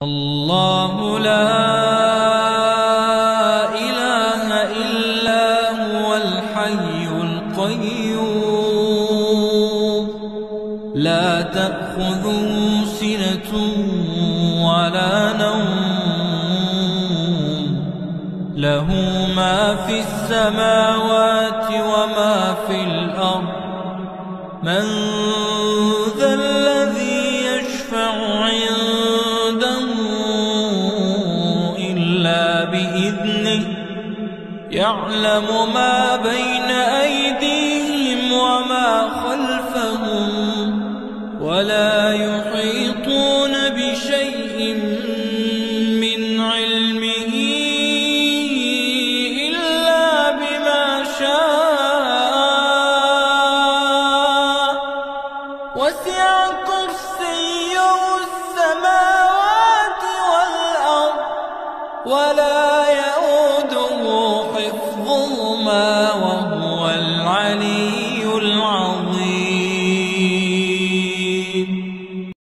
الله لا إله إلا هو الحي القيوم لا تأخذه سنة ولا نوم له ما في السماوات وما في الأرض من ذا الذي يشفع عنده إلا بإذنه يعلم ما بين أيديهم وما خلفهم ولا يحيطون بشيء من علمه إلا بما شاء وسع كرسيه السماوات والأرض ولا يئوده حفظهما وهو